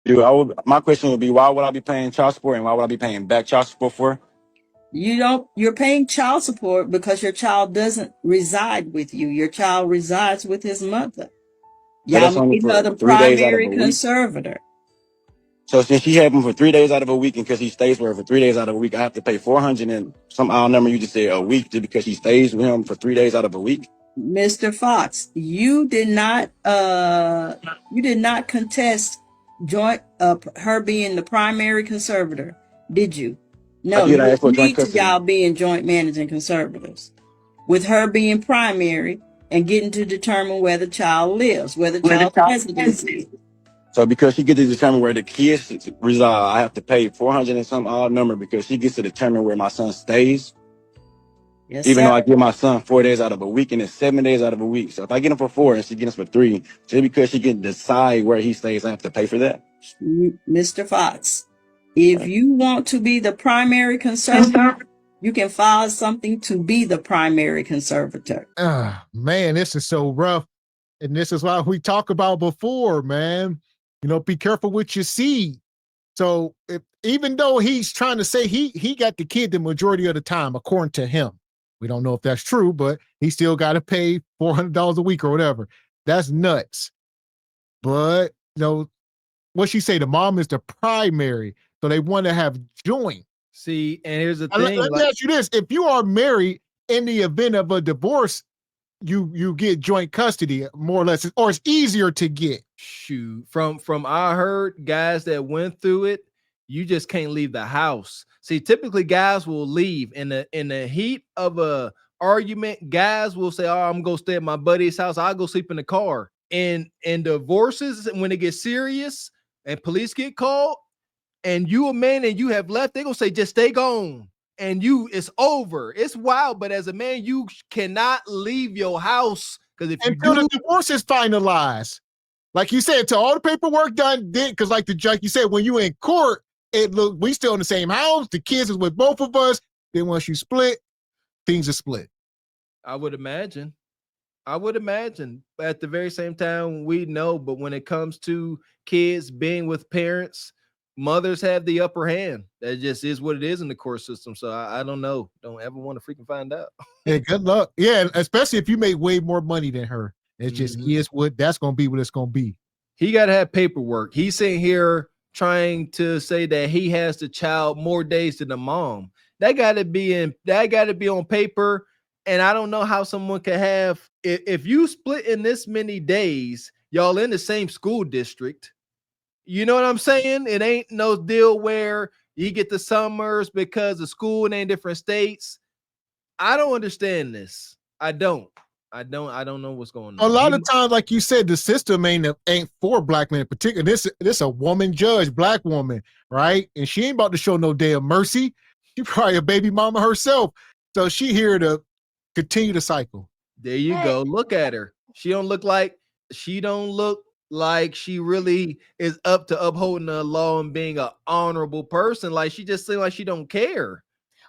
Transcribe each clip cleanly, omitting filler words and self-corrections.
My question would be, why would I be paying child support and why would I be paying back child support for? You're paying child support because your child doesn't reside with you. Your child resides with his mother. So Y'all that's only made her for the 3 days out of primary a week. conservator. So since she had him for 3 days out of a week, and because he stays with her for 3 days out of a week, I have to pay 400 and some odd number you just said a week just because she stays with him for 3 days out of a week. Mr. Fox, you did not contest joint her being the primary conservator, did you? I No, did. you I asked for joint agreed to custody. y'all being joint managing conservators, with her being primary and getting to determine where the child lives, where the child's residence is. So because she gets to determine where the kids reside, I have to pay 400 and some odd number because she gets to determine where my son stays. Yes, Even sir. though I give my son 4 days out of a week and it's 7 days out of a week. So if I get him for 4 and she gets him for 3, just because she can decide where he stays, I have to pay for that. Mr. Fox, if you want to be the primary conservator, you can file something to be the primary conservator. Man, this is so rough. And this is why we talked about before, man. Be careful with your seed. So even though he's trying to say he got the kid the majority of the time, according to him, we don't know if that's true, but he still got to pay $400 a week or whatever. That's nuts. But what she say? The mom is the primary, so they want to have joint. See, and here's the Let thing, me ask you this: if you are married in the event of a divorce, you get joint custody more or less, or it's easier to get. shoot, from I heard guys that went through it, you just can't leave the house. See, typically guys will leave in the heat of a argument. Guys will say, "Oh, I'm gonna stay at my buddy's house. I'll go sleep in the car." And divorces, when it gets serious and police get called, and you a man and you have left, they gonna say, "Just stay gone." And it's over. It's wild, but as a man, you cannot leave your house because if you Until do, the divorce is finalized. Like you said, to all the paperwork done, because like you said, when you in court, we still in the same house. The kids is with both of us. Then once you split, things are split. I would imagine. I would imagine. But at the very same time, we know, but when it comes to kids being with parents, mothers have the upper hand. That just is what it is in the court system. So I don't know. Don't ever want to freaking find out. Yeah, good luck. Yeah, especially if you make way more money than her. It just is what that's gonna be what it's gonna be. He got to have paperwork. He's sitting here trying to say that he has the child more days than the mom. That got to be on paper. And I don't know how someone could have if you split in this many days, y'all in the same school district. You know what I'm saying? It ain't no deal where you get the summers because of school and in different states. I don't understand this. I don't. I don't know what's going A on. lot of times, like you said, the system ain't for black men in particular. This a woman judge, black woman, right? And she ain't about to show no damn mercy. She probably a baby mama herself. So she here to continue the cycle. There you go. Look at her. She don't look like she really is up to upholding the law and being an honorable person. Like she just seems like she don't care.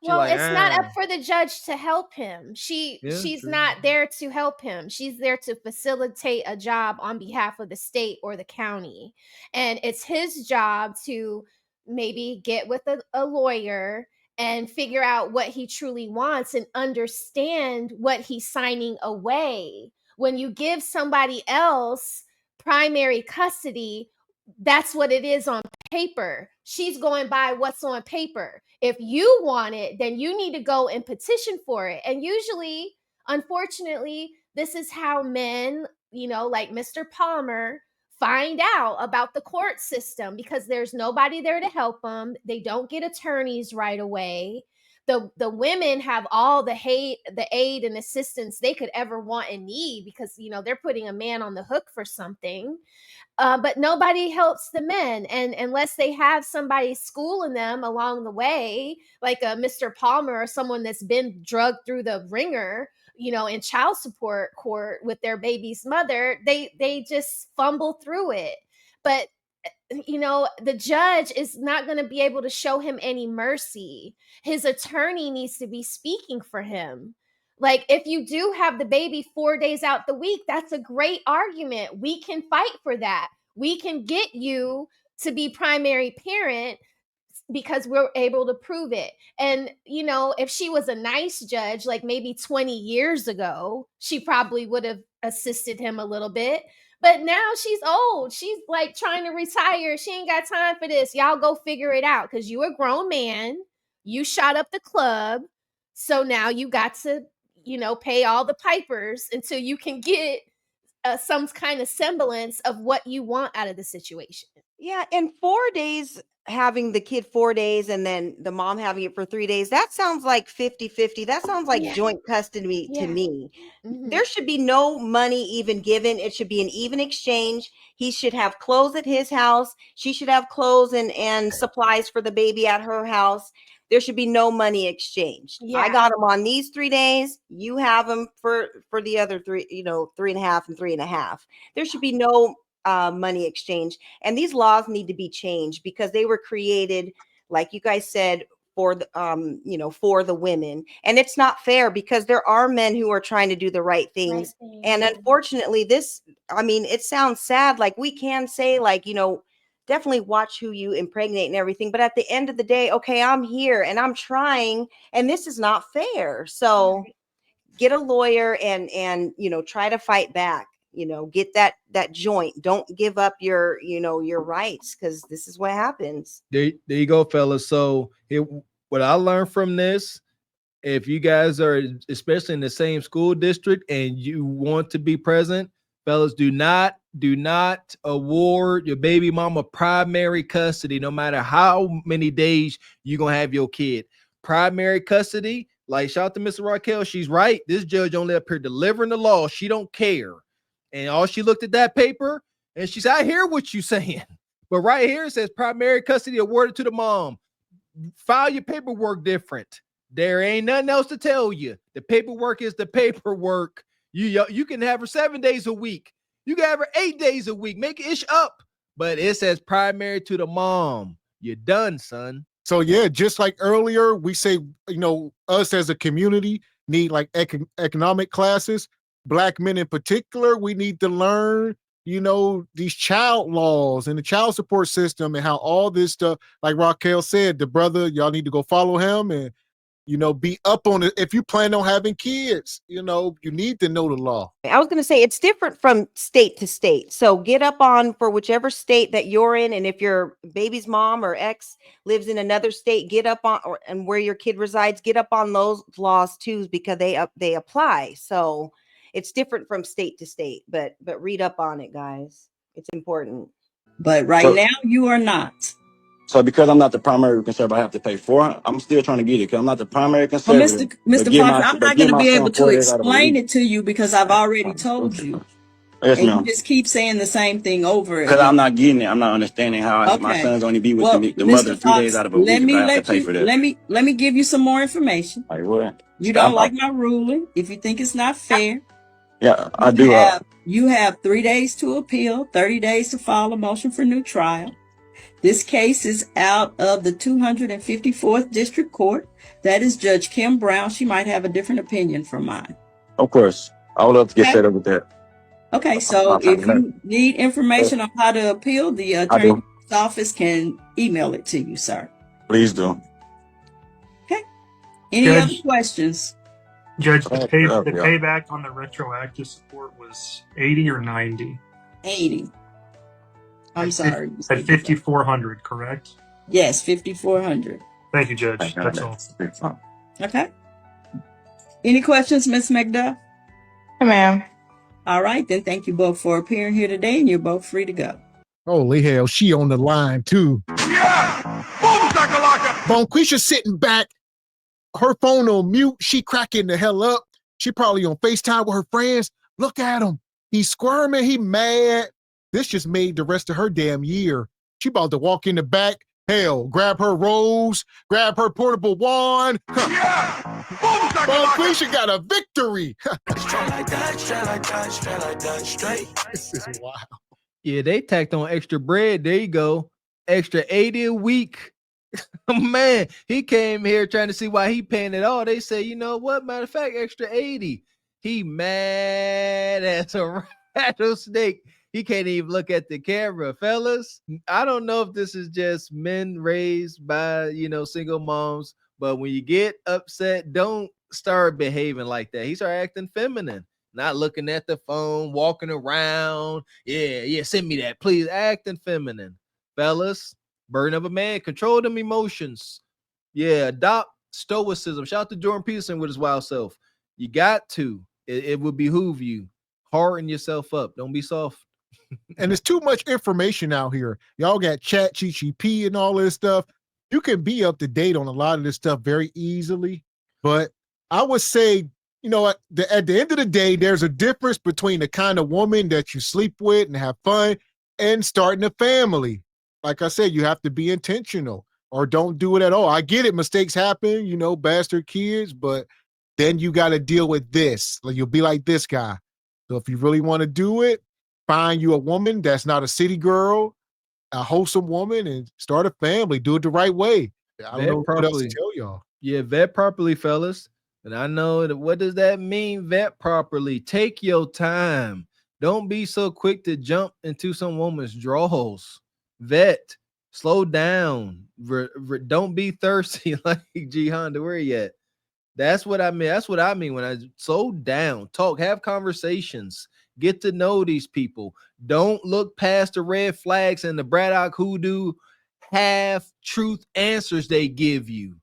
She Well, like, it's not up for the judge to help him. yeah, She's true. not there to help him. She's there to facilitate a job on behalf of the state or the county. And it's his job to maybe get with a lawyer and figure out what he truly wants and understand what he's signing away. When you give somebody else primary custody, that's what it is on paper. She's going by what's on paper. If you want it, then you need to go and petition for it. And usually, unfortunately, this is how men, like Mr. Palmer, find out about the court system because there's nobody there to help them. They don't get attorneys right away. The women have all the aid and assistance they could ever want and need because they're putting a man on the hook for something, but nobody helps the men, and unless they have somebody schooling them along the way, like a Mr. Palmer or someone that's been drugged through the ringer, in child support court with their baby's mother, they just fumble through it. But the judge is not going to be able to show him any mercy. His attorney needs to be speaking for him. Like, if you do have the baby 4 days out the week, that's a great argument. We can fight for that. We can get you to be primary parent because we're able to prove it. And, you know, if she was a nice judge, like maybe 20 years ago, she probably would have assisted him a little bit. But now she's old. She's like trying to retire. She ain't got time for this. Y'all go figure it out because you a grown man. You shot up the club. So now you got to, you know, pay all the pipers until you can get some kind of semblance of what you want out of the situation. Yeah, and 4 days, having the kid 4 days and then the mom having it for 3 days, that sounds like 50-50. That sounds like Yeah. joint custody to Yeah. me. Mhm. There should be no money even given. It should be an even exchange. He should have clothes at his house. She should have clothes and supplies for the baby at her house. There should be no money exchanged. I Yeah. got him on these 3 days. You have him for the other three, 3.5 and 3.5. There should be no money exchange. And these laws need to be changed because they were created, like you guys said, for the for the women. And it's not fair because there are men who are trying to do the right things. And unfortunately, it sounds sad. Like we can say, like, definitely watch who you impregnate and everything. But at the end of the day, okay, I'm here and I'm trying, and this is not fair. So get a lawyer and try to fight back. Get that joint. Don't give up your rights, because this is what happens. There you go, fellas. So what I learned from this, if you guys are especially in the same school district and you want to be present, fellas, do not award your baby mama primary custody, no matter how many days you're gonna have your kid. Primary custody, like shout out to Mr. Raquel, she's right. This judge only up here delivering the law. She don't care. And all she looked at that paper and she said, I hear what you're saying. But right here it says primary custody awarded to the mom. File your paperwork different. There ain't nothing else to tell you. The paperwork is the paperwork. You can have her 7 days a week. You can have her 8 days a week. Make it up. But it says primary to the mom. You're done, son. So yeah, just like earlier, we say, us as a community need like economic classes. Black men in particular, we need to learn, these child laws and the child support system and how all this stuff, like Raquel said, the brother, y'all need to go follow him and, be up on it. If you plan on having kids, you need to know the law. I was going to say it's different from state to state. So get up on for whichever state that you're in. And if your baby's mom or ex lives in another state, get up on, and where your kid resides, get up on those laws too, because they apply. So it's different from state to state, but read up on it, guys. It's important. But right now you are not. So because I'm not the primary conservator, I have to pay I'm still trying to get it because I'm not the primary conservator. Well, Mr. Parker, I'm not going to be able to explain it to you because I've already told you. Yes, and ma'am. You just keep saying the same thing over because I'm not getting it. I'm not understanding how my son's only be with the mother 3 days out of a week. If I have to pay for that. Let me give you some more information. Like what? You don't like my ruling. If you think it's not fair, yeah, I do. You have 3 days to appeal, 30 days to file a motion for new trial. This case is out of the 254th District Court. That is Judge Kim Brown. She might have a different opinion from mine. Of course. I would love to get set up with that. Okay, so if you need information on how to appeal, the attorney's office can email it to you, sir. Please do. Okay. Any other questions? Judge, the payback on the retroactive support was 80 or 90? 80. I'm sorry. At 5,400, correct? Yes, 5,400. Thank you, Judge. That's all. Okay. Any questions, Ms. McDuff? No, ma'am. All right, then thank you both for appearing here today, and you're both free to go. Holy hell, she on the line too. Yeah! Boom, shakalaka! Bonquisha sitting back, her phone on mute, she cracking the hell up. She probably on FaceTime with her friends. Look at him. He's squirming, he mad. This just made the rest of her damn year. She about to walk in the back, hell, grab her rose, grab her portable wand. Yeah! Boom, Bonquisha got a victory. Straight like that, straight like that, straight like that, straight. This is wild. Yeah, they tacked on extra bread. There you go. Extra 80 a week. Man, he came here trying to see why he paying it all. They say, you know what? Matter of fact, extra 80. He mad as a rattlesnake. He can't even look at the camera, fellas. I don't know if this is just men raised by, single moms, but when you get upset, don't start behaving like that. He started acting feminine, not looking at the phone, walking around. Yeah, send me that, please. Acting feminine. Fellas, burden of a man, control them emotions. Yeah, adopt stoicism. Shout out to Jordan Peterson with his wild self. You got to. It would behoove you. Harden yourself up. Don't be soft. And there's too much information out here. Y'all got chat GTP and all this stuff. You can be up to date on a lot of this stuff very easily. But I would say, at the end of the day, there's a difference between the kind of woman that you sleep with and have fun and starting a family. Like I said, you have to be intentional or don't do it at all. I get it. Mistakes happen, bastard kids, but then you got to deal with this. Like, you'll be like this guy. So if you really want to do it, find you a woman that's not a city girl, a wholesome woman, and start a family. Do it the right way. I don't know what else to tell y'all. Yeah, vet properly, fellas. And I know that. What does that mean? Vet properly. Take your time. Don't be so quick to jump into some woman's drawers. Vet. Slow down. Don't be thirsty like G Honda. Where you at? That's what I mean. That's what I mean when I slow down. Talk. Have conversations. Get to know these people. Don't look past the red flags and the Braddock hoodoo half-truth answers they give you.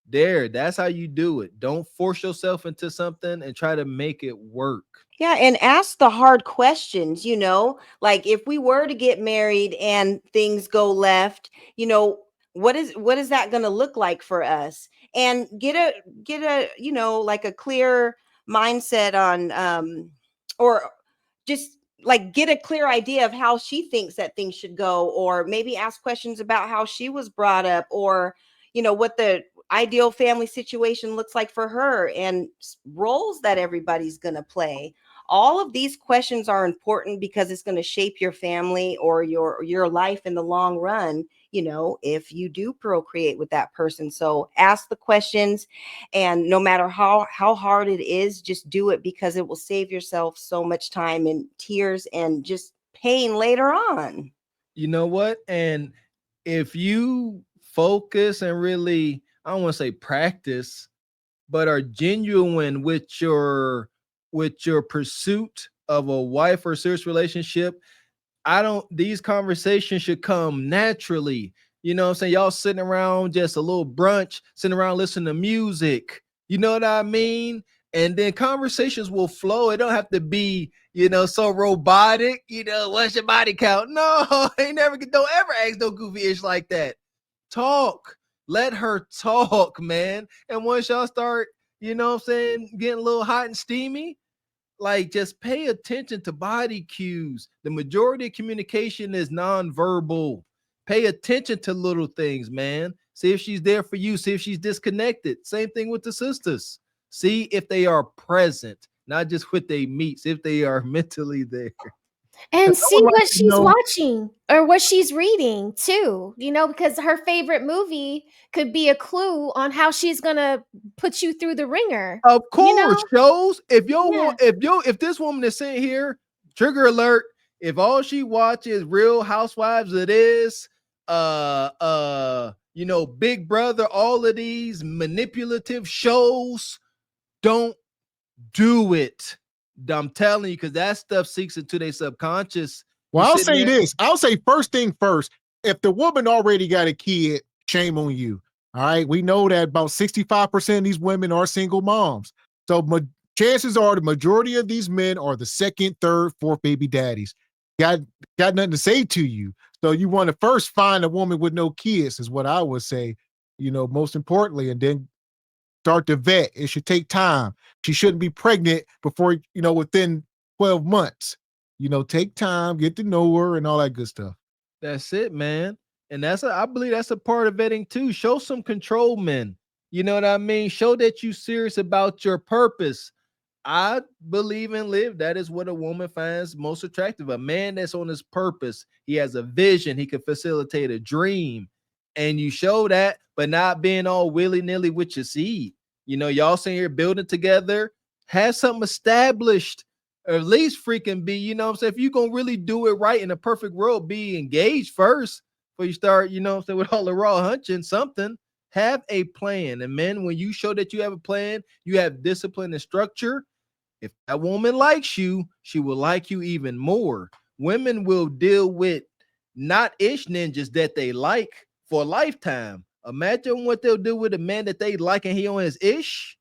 That's how you do it. Don't force yourself into something and try to make it work. Yeah, and ask the hard questions, like if we were to get married and things go left, what is that going to look like for us? And get a like a clear mindset on or just like get a clear idea of how she thinks that things should go, or maybe ask questions about how she was brought up, or what the ideal family situation looks like for her, and roles that everybody's going to play. All of these questions are important because it's going to shape your family or your life in the long run, if you do procreate with that person. So ask the questions, and no matter how hard it is, just do it, because it will save yourself so much time and tears and just pain later on. You know what? And if you focus and really, I don't want to say practice, but are genuine with your pursuit of a wife or serious relationship, these conversations should come naturally. You know what I'm saying? Y'all sitting around just a little brunch, sitting around listening to music. You know what I mean? And then conversations will flow. It don't have to be, so robotic. What's your body count? No, don't ever ask no goofy ish like that. Talk. Let her talk, man. And once y'all start, getting a little hot and steamy, like, just pay attention to body cues. The majority of communication is nonverbal. Pay attention to little things, man. See if she's there for you. See if she's disconnected. Same thing with the sisters. See if they are present, not just what they meet. See if they are mentally there. And see what she's watching or what she's reading too, because her favorite movie could be a clue on how she's gonna put you through the ringer. Of course, shows. If this woman is sitting here, trigger alert. If all she watches Real Housewives, it is Big Brother, all of these manipulative shows, don't do it. I'm telling you, because that stuff seeks into their subconscious. Well, I'll say this. I'll say first thing first. If the woman already got a kid, shame on you. All right. We know that about 65% of these women are single moms. So chances are the majority of these men are the second, third, fourth baby daddies. Got nothing to say to you. So you want to first find a woman with no kids, is what I would say, most importantly, and then start to vet. It should take time. She shouldn't be pregnant before, within 12 months. Take time, get to know her and all that good stuff. That's it, man. And I believe that's a part of vetting too. Show some control, men. You know what I mean? Show that you're serious about your purpose. I believe and live. That is what a woman finds most attractive. A man that's on his purpose. He has a vision. He can facilitate a dream. And you show that, but not being all willy-nilly with your seed. Y'all sitting here building together. Have something established. Or at least freaking be, you know what I'm saying? If you're gonna really do it right in a perfect world, be engaged first before you start, you know what I'm saying, with all the raw hunching something. Have a plan. And men, when you show that you have a plan, you have discipline and structure. If that woman likes you, she will like you even more. Women will deal with not ish ninjas that they like for a lifetime. Imagine what they'll do with a man that they like and he on his ish.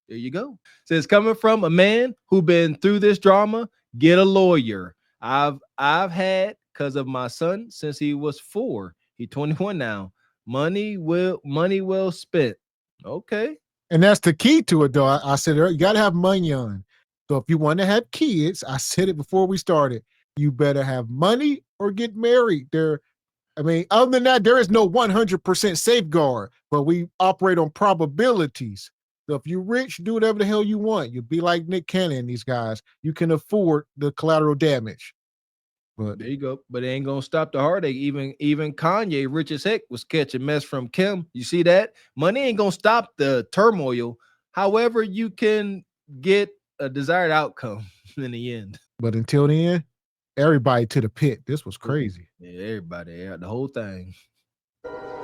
There you go. So it's coming from a man who been through this drama. Get a lawyer. I've had, because of my son since he was 4. He's 21 now. Money well spent. Okay. And that's the key to it, though. I said you got to have money on. So if you want to have kids, I said it before we started, you better have money or get married. I mean, other than that, there is no 100% safeguard, but we operate on probabilities. So if you're rich, do whatever the hell you want. You be like Nick Cannon and these guys. You can afford the collateral damage. But there you go. But it ain't gonna stop the heartache. Even Kanye, rich as heck, was catching mess from Kim. You see that? Money ain't gonna stop the turmoil. However, you can get a desired outcome in the end. But until then, everybody to the pit. This was crazy. Yeah, everybody, the whole thing.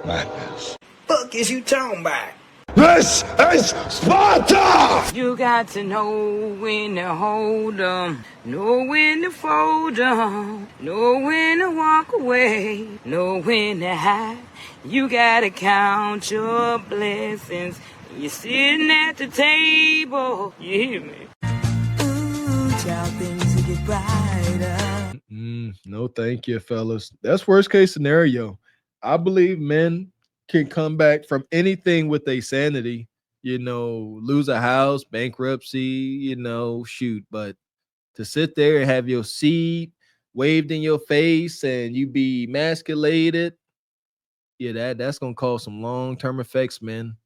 Madness. Fuck is you talking about? This is Sparta! You got to know when to hold 'em, know when to fold 'em, know when to walk away, know when to hide. You gotta count your blessings when you're sitting at the table. You hear me? Ooh, child, things will get brighter. No, thank you, fellas. That's worst case scenario. I believe men can come back from anything with a sanity, you know, lose a house, bankruptcy, you know, shoot. But to sit there and have your seed waved in your face and you be emasculated, yeah, that's gonna cause some long-term effects, man.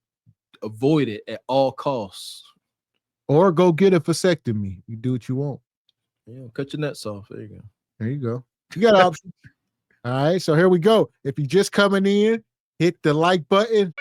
Avoid it at all costs. Or go get a vasectomy. You do what you want. Yeah, cut your nuts off. There you go. There you go. You got options. All right, so here we go. If you're just coming in, hit the like button,